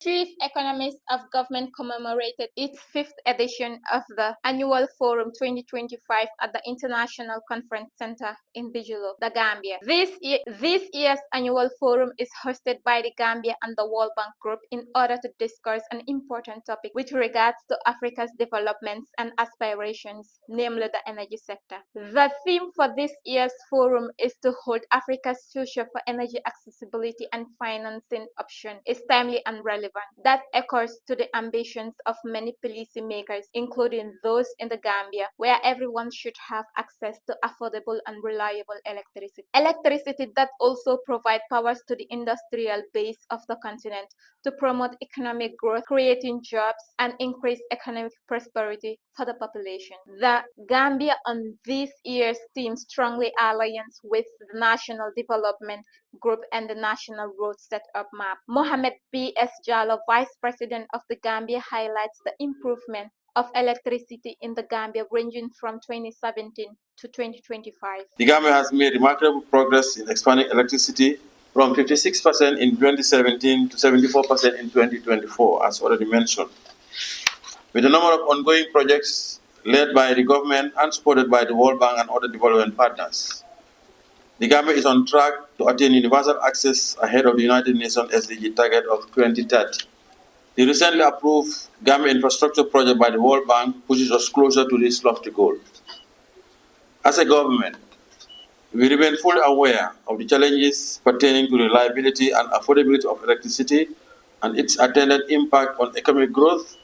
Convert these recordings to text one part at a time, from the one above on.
Chief Economists of Government commemorated its fifth edition of the Annual Forum 2025 at the International Conference Center in Bijilo, the Gambia. This year's Annual Forum is hosted by the Gambia and the World Bank Group in order to discuss an important topic with regards to Africa's developments and aspirations, namely the energy sector. The theme for this year's forum is to hold Africa's future for energy accessibility and financing option is timely and relevant. That echoes to the ambitions of many policymakers, including those in the Gambia, where everyone should have access to affordable and reliable electricity. Electricity that also provide powers to the industrial base of the continent to promote economic growth, creating jobs, and increase economic prosperity for the population. The Gambia on this year's theme strongly aligns with the National Development Group and the National Road Setup Map. Mohamed B.S. Jallow, Vice President of the Gambia, highlights the improvement of electricity in the Gambia ranging from 2017 to 2025. The Gambia has made remarkable progress in expanding electricity from 56% in 2017 to 74% in 2024, as already mentioned. With a number of ongoing projects led by the government and supported by the World Bank and other development partners, the Gambia is on track to attain universal access ahead of the United Nations SDG target of 2030. The recently approved Gambia infrastructure project by the World Bank pushes us closer to this lofty goal. As a government, we remain fully aware of the challenges pertaining to reliability and affordability of electricity and its attendant impact on economic growth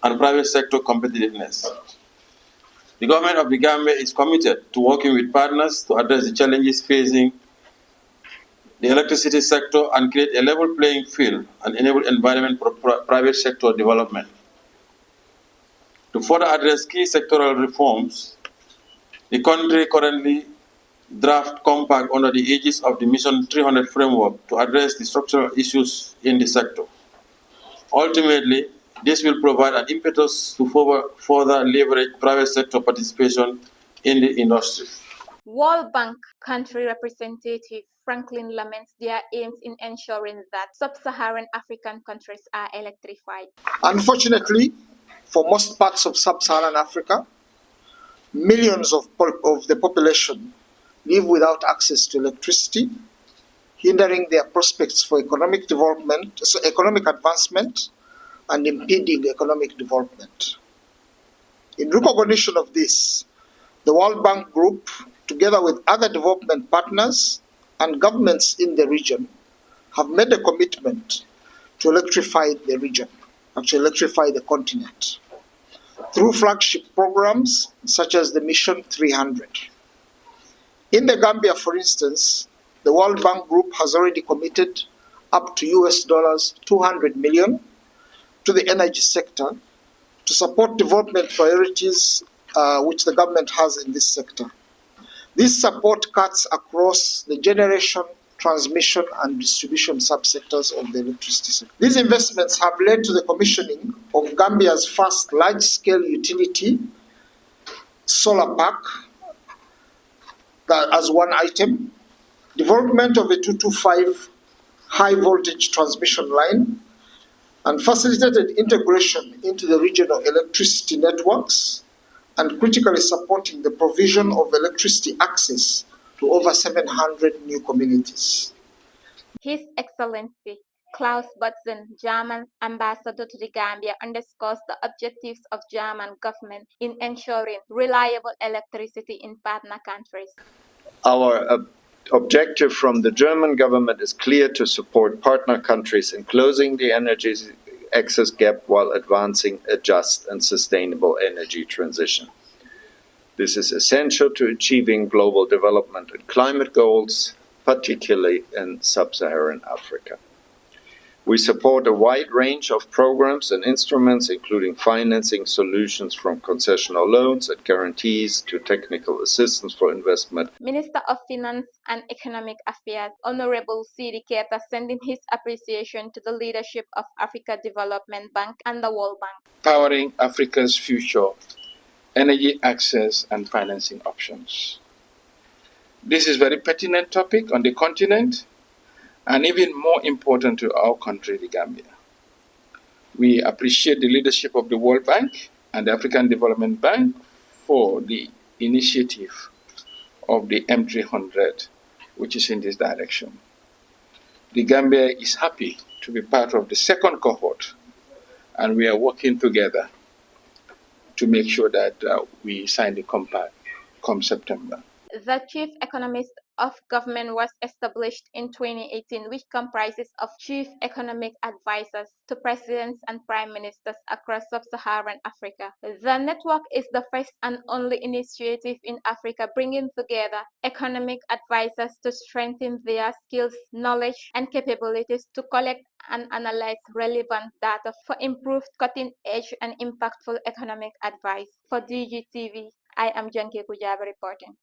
and private sector competitiveness. The government of the Gambia is committed to working with partners to address the challenges facing the electricity sector and create a level playing field and enable environment for private sector development. To further address key sectoral reforms, the country currently draft compact under the aegis of the Mission 300 framework to address the structural issues in the sector. Ultimately, this will provide an impetus to further leverage private sector participation in the industry. World Bank country representative Franklin laments their aims in ensuring that sub-Saharan African countries are electrified. Unfortunately, for most parts of sub-Saharan Africa, millions of the population live without access to electricity, hindering their prospects for economic development, economic advancement, and impeding economic development. In recognition of this, the World Bank Group, together with other development partners and governments in the region, have made a commitment to electrify the region, actually electrify the continent, through flagship programs such as the Mission 300. In the Gambia, for instance, the World Bank Group has already committed up to $200 million to the energy sector to support development priorities which the government has in this sector. This support cuts across the generation, transmission, and distribution subsectors of the electricity sector. These investments have led to the commissioning of Gambia's first large-scale utility solar park as one item, development of a 225 high-voltage transmission line, and facilitated integration into the regional electricity networks, and critically supporting the provision of electricity access to over 700 new communities. His Excellency Klaus Botzen, German ambassador to the Gambia, underscores the objectives of German government in ensuring reliable electricity in partner countries. Our objective from the German government is clear: to support partner countries in closing the energy access gap while advancing a just and sustainable energy transition. This is essential to achieving global development and climate goals, particularly in sub-Saharan Africa. We support a wide range of programs and instruments, including financing solutions from concessional loans and guarantees to technical assistance for investment. Minister of Finance and Economic Affairs, Honorable Sidi Keita, sending his appreciation to the leadership of Africa Development Bank and the World Bank. Powering Africa's future, energy access and financing options. This is a very pertinent topic on the continent, and even more important to our country, the Gambia. We appreciate the leadership of the World Bank and the African Development Bank for the initiative of the M300, which is in this direction. The Gambia is happy to be part of the second cohort, and we are working together to make sure that we sign the compact come September. The Chief Economist of Government was established in 2018, which comprises of chief economic advisors to presidents and prime ministers across sub-Saharan Africa. The network is the first and only initiative in Africa bringing together economic advisors to strengthen their skills, knowledge, and capabilities to collect and analyze relevant data for improved, cutting-edge, and impactful economic advice. For DGTV, I am Janke Kujaba reporting.